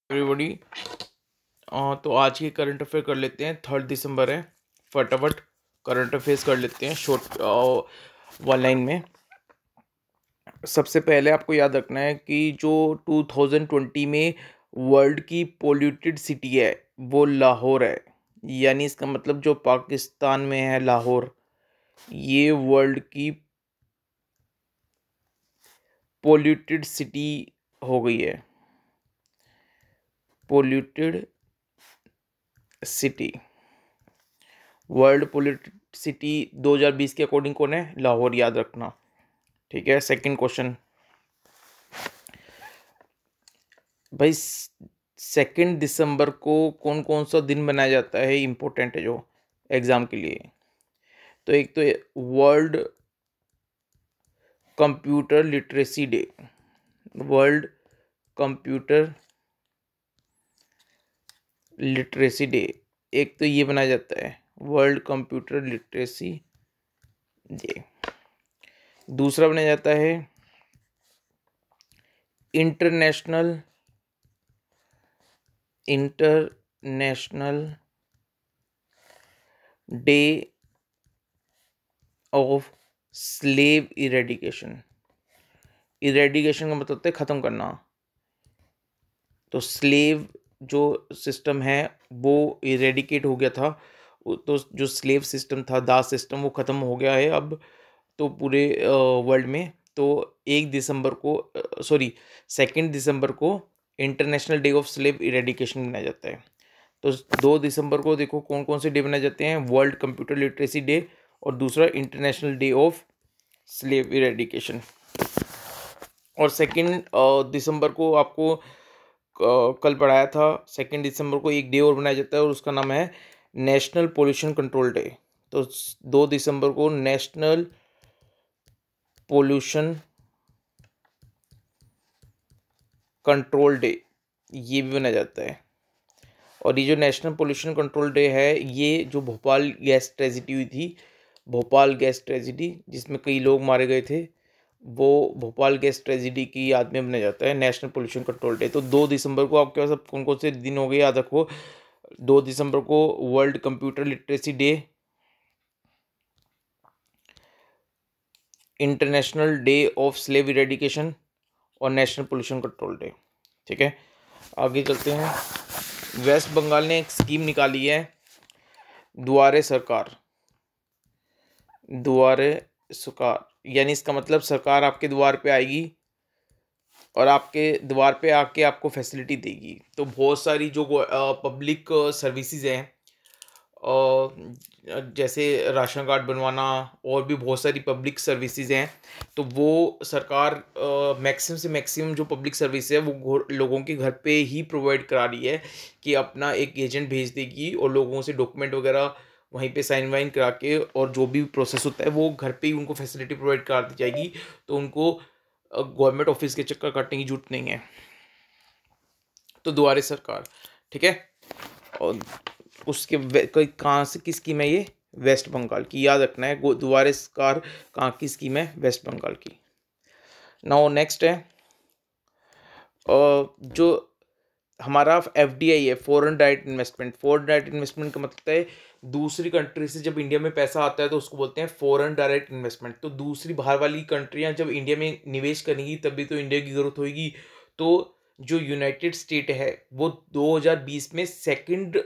Everybody. तो आज की करंट अफेयर कर लेते हैं। 3 दिसंबर है, फटाफट करंट अफेयर्स कर लेते हैं शॉर्ट वन लाइन में। सबसे पहले आपको याद रखना है कि जो 2020 में वर्ल्ड की पोल्यूटेड सिटी है वो लाहौर है। यानी इसका मतलब जो पाकिस्तान में है लाहौर, ये वर्ल्ड की पोल्यूटेड सिटी हो गई है। Polluted city, world polluted city 2020 के अकॉर्डिंग कौन है? लाहौर, याद रखना। ठीक है। सेकंड क्वेश्चन भाई, 2 दिसंबर को कौन कौन सा दिन मनाया जाता है? इम्पोर्टेंट है जो एग्जाम के लिए। तो एक तो world computer literacy day, world computer literacy day, एक तो ये मनाया जाता है वर्ल्ड कंप्यूटर लिटरेसी डे। दूसरा बनाया जाता है international day of slave eradication. Eradication का मतलब होता है ख़त्म करना। तो स्लेव जो सिस्टम है वो इरेडिकेट हो गया था। तो जो स्लेव सिस्टम था, दास सिस्टम, वो ख़त्म हो गया है अब तो पूरे वर्ल्ड में। तो 1 दिसंबर को 2 दिसंबर को international day of slave eradication मनाया जाता है। तो 2 दिसंबर को देखो कौन कौन से डे मनाए जाते हैं? वर्ल्ड कंप्यूटर लिटरेसी डे और दूसरा international day of slave eradication. और 2 दिसंबर को आपको कल पढ़ाया था, 2 दिसंबर को एक डे और मनाया जाता है और उसका नाम है नेशनल पोल्यूशन कंट्रोल डे। तो 2 दिसंबर को नेशनल पोल्यूशन कंट्रोल डे ये भी मनाया जाता है। और ये जो नेशनल पोल्यूशन कंट्रोल डे है, ये जो भोपाल गैस ट्रेजिडी हुई थी, भोपाल गैस ट्रेजिडी जिसमें कई लोग मारे गए थे, वो भोपाल गैस ट्रेजिडी की याद में मनाया जाता है नेशनल पोल्यूशन कंट्रोल डे। तो 2 दिसंबर को आपके पास अब कौन कौन से दिन हो गए याद रखो। 2 दिसंबर को world computer literacy day, international day of slave eradication और नेशनल पोल्यूशन कंट्रोल डे। ठीक है, आगे चलते हैं। वेस्ट बंगाल ने एक स्कीम निकाली है, दुआरे सरकार। दुआरे सरकार यानी इसका मतलब सरकार आपके द्वार पे आएगी और आपके द्वार पे आके आपको फैसिलिटी देगी। तो बहुत सारी जो पब्लिक सर्विसेज हैं, जैसे राशन कार्ड बनवाना और भी बहुत सारी पब्लिक सर्विसेज हैं, तो वो सरकार मैक्सिमम से मैक्सिमम जो पब्लिक सर्विस है वो लोगों के घर पे ही प्रोवाइड करा रही है कि अपना एक एजेंट भेज देगी और लोगों से डॉक्यूमेंट वगैरह वहीं पे साइन वाइन करा के और जो भी प्रोसेस होता है वो घर पे ही उनको फैसिलिटी प्रोवाइड करा दी जाएगी। तो उनको गवर्नमेंट ऑफिस के चक्कर काटने की जरूरत नहीं है। तो दुआरे सरकार, ठीक है। और उसके कहाँ से की स्कीम है? ये वेस्ट बंगाल की, याद रखना है। दुआरे सरकार कहाँ की स्कीम है? वेस्ट बंगाल की। नाउ नेक्स्ट है जो हमारा FDI है, foreign direct investment. Foreign direct investment का मतलब है दूसरी कंट्री से जब इंडिया में पैसा आता है तो उसको बोलते हैं फॉरेन डायरेक्ट इन्वेस्टमेंट। तो दूसरी बाहर वाली कंट्रियां जब इंडिया में निवेश करेंगी तभी तो इंडिया की ज़रूरत होगी। तो जो यूनाइटेड स्टेट है वो 2020 में सेकंड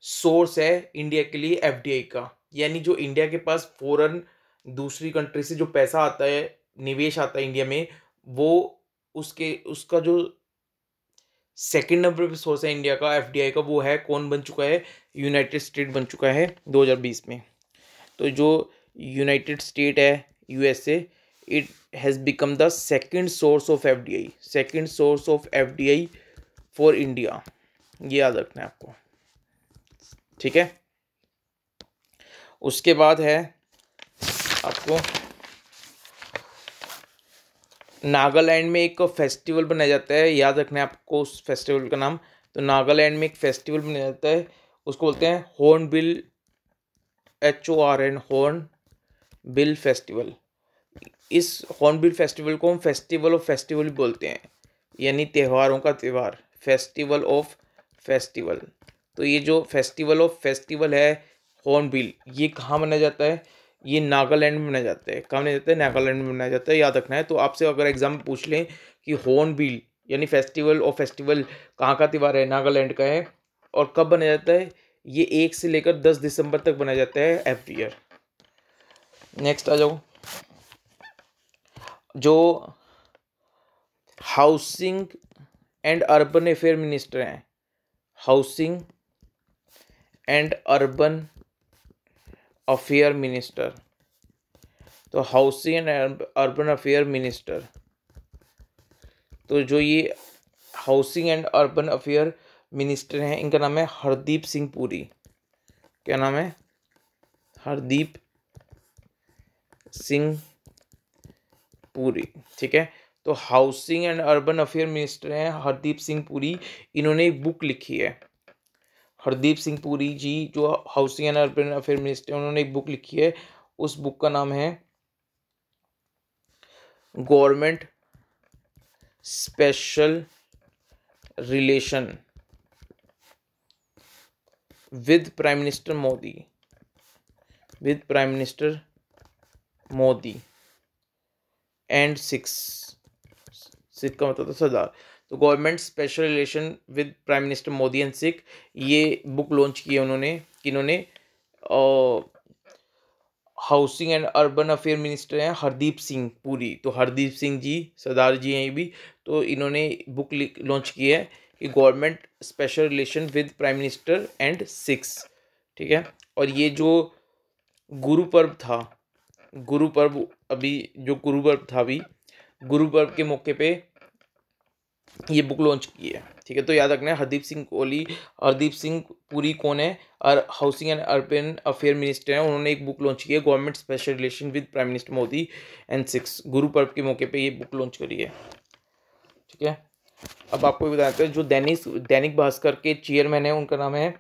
सोर्स है इंडिया के लिए FDI का। यानी जो इंडिया के पास फॉरेन दूसरी कंट्री से जो पैसा आता है, निवेश आता है इंडिया में, वो उसका जो सेकंड नंबर पे सोर्स है इंडिया का FDI का, वो है कौन बन चुका है? यूनाइटेड स्टेट बन चुका है 2020 में। तो जो यूनाइटेड स्टेट है USA, it has become the second source of FDI, second source of FDI for India. ये याद रखना है आपको, ठीक है। उसके बाद है आपको नागालैंड में एक फेस्टिवल बनाया जाता है, याद रखना है आपको उस फेस्टिवल का नाम। तो नागालैंड में एक फेस्टिवल बनाया जाता है, उसको बोलते हैं हॉर्नबिल, HORN, हॉर्नबिल फेस्टिवल। इस हॉर्नबिल फेस्टिवल को हम फेस्टिवल ऑफ फेस्टिवल बोलते हैं, यानी त्योहारों का त्यौहार, फेस्टिवल ऑफ फेस्टिवल। तो ये जो फेस्टिवल ऑफ फेस्टिवल है हॉर्नबिल, ये कहाँ मनाया जाता है? ये नागालैंड में मनाया जाता है। कहाँ मनाया जाता है? नागालैंड में मनाया जाता है, याद रखना है। तो आपसे अगर एग्जाम में पूछ लें कि हॉर्नबिल यानी फेस्टिवल ऑफ फेस्टिवल कहाँ का त्यौहार है, नागालैंड का है, और कब मनाया जाता है, ये 1 से लेकर 10 दिसंबर तक मनाया जाता है एवरी ईयर। नेक्स्ट आ जाओ। जो housing and urban affair minister हैं, housing and urban affair minister, तो housing and urban affair minister, तो जो ये housing and urban affair minister हैं, इनका नाम है हरदीप सिंह पुरी। क्या नाम है? हरदीप सिंह पुरी। ठीक है, तो housing and urban affair minister हैं हरदीप सिंह पुरी। इन्होंने एक बुक लिखी है। हरदीप सिंह पुरी जी जो housing and urban affair minister, उन्होंने एक बुक लिखी है। उस बुक का नाम है government special relation with prime minister Modi, with prime minister Modi and six का मतलब था सरदार। तो government special relation with prime minister Modi and Sikh, ये बुक लॉन्च की है उन्होंने। किन्होंने? Housing and urban affair minister हैं हरदीप सिंह पुरी। तो हरदीप सिंह जी सरदार जी हैं ये भी। तो इन्होंने बुक लॉन्च की है कि government special relation with prime minister and six. ठीक है, और ये जो गुरु पर्व था, गुरु पर्व अभी जो गुरु पर्व था, अभी गुरु पर्व के मौके पे ये बुक लॉन्च की है। ठीक है, तो याद रखना है हरदीप सिंह पुरी कौन है? और housing and urban affair minister हैं। उन्होंने एक बुक लॉन्च की है government special relation with prime minister Modi and six. Guru Parv के मौके पे ये बुक लॉन्च करी है। ठीक है, अब आपको ये बताते हैं जो दैनिक भास्कर के चेयरमैन है, उनका नाम है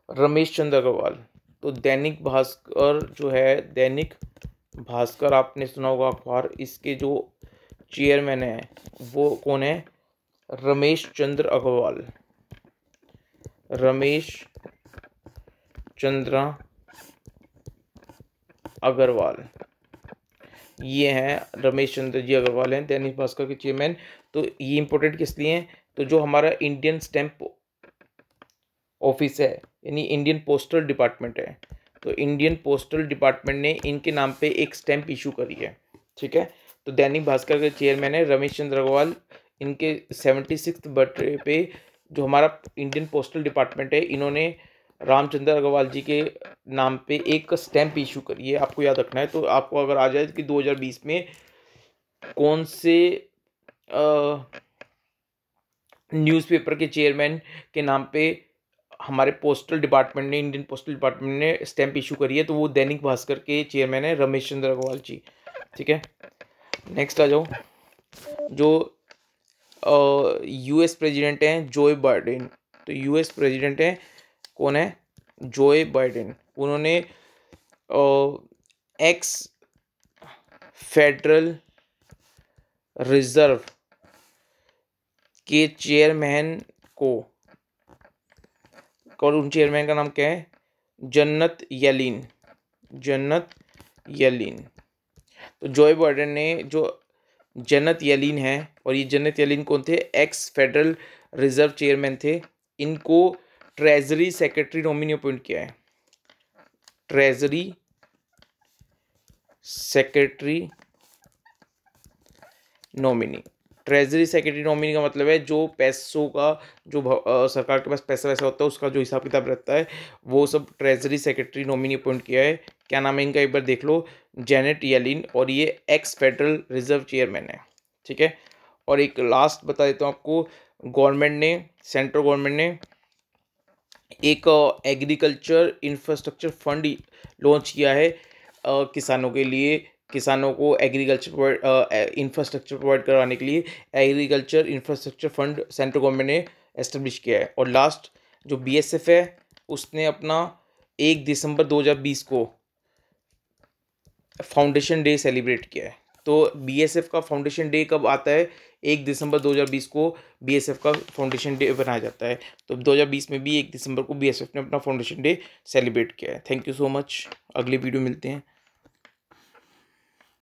रमेश चंद्र अग्रवाल। तो दैनिक भास्कर जो है, दैनिक भास्कर आपने सुना होगा अखबार, इसके जो चेयरमैन है वो कौन है? रमेश चंद्र अग्रवाल। रमेश चंद्र अग्रवाल, ये हैं रमेश चंद्र जी अग्रवाल हैं दैनिक भास्कर के चेयरमैन। तो ये इंपॉर्टेंट किस लिए हैं? तो जो हमारा इंडियन स्टैंप ऑफिस है, यानी इंडियन पोस्टल डिपार्टमेंट है, तो इंडियन पोस्टल डिपार्टमेंट ने इनके नाम पे एक स्टैंप इशू करी है। ठीक है, तो दैनिक भास्कर के चेयरमैन है रमेश चंद्र अग्रवाल। इनके 76th बर्थडे पे जो हमारा इंडियन पोस्टल डिपार्टमेंट है, इन्होंने रामचंद्र अग्रवाल जी के नाम पे एक स्टैंप इशू करी है। आपको याद रखना है। तो आपको अगर आ जाए कि 2020 में कौन से न्यूज़पेपर के चेयरमैन के नाम पे हमारे पोस्टल डिपार्टमेंट ने, इंडियन पोस्टल डिपार्टमेंट ने स्टैंप इशू करी है, तो वो दैनिक भास्कर के चेयरमैन है रमेश चंद्र अग्रवाल जी। ठीक है, नेक्स्ट आ जाओ। जो यूएस प्रेसिडेंट हैं जोए बाइडेन। तो यूएस प्रेसिडेंट हैं कौन है? जोए बाइडेन। उन्होंने एक्स फेडरल रिजर्व के चेयरमैन को, और उन चेयरमैन का नाम क्या है? जन्नत यलीन। जन्नत यलीन। तो जोए बाइडेन ने जो जन्नत यलीन है, और ये जन्नत यलीन कौन थे? एक्स फेडरल रिजर्व चेयरमैन थे। इनको ट्रेजरी सेक्रेटरी नॉमिनी अपॉइंट किया है। Treasury secretary nominee. Treasury secretary nominee का मतलब है जो पैसों का, जो सरकार के पास पैसा वैसा होता है उसका जो हिसाब किताब रहता है, वो सब ट्रेजरी सेक्रेटरी नॉमिनी अपॉइंट किया है। क्या नाम है इनका? एक बार देख लो, जेनेट येलिन, और ये एक्स फेडरल रिजर्व चेयरमैन है। ठीक है, और एक लास्ट बता देता हूँ आपको, गवर्नमेंट ने, सेंट्रल गवर्नमेंट ने एक एग्रीकल्चर इंफ्रास्ट्रक्चर फंड लॉन्च किया है किसानों के लिए। किसानों को एग्रीकल्चर इंफ्रास्ट्रक्चर प्रोवाइड करवाने के लिए agriculture infrastructure fund central government ने एस्टेब्लिश किया है। और लास्ट जो बीएसएफ है, उसने अपना 1 दिसंबर 2020 को फाउंडेशन डे सेलिब्रेट किया है। तो बीएसएफ का फाउंडेशन डे कब आता है? 1 दिसंबर 2020 को बीएसएफ का फाउंडेशन डे बनाया जाता है। तो 2020 में भी 1 दिसंबर को बीएसएफ ने अपना फाउंडेशन डे सेलिब्रेट किया है। Thank you so much. अगली वीडियो मिलते हैं।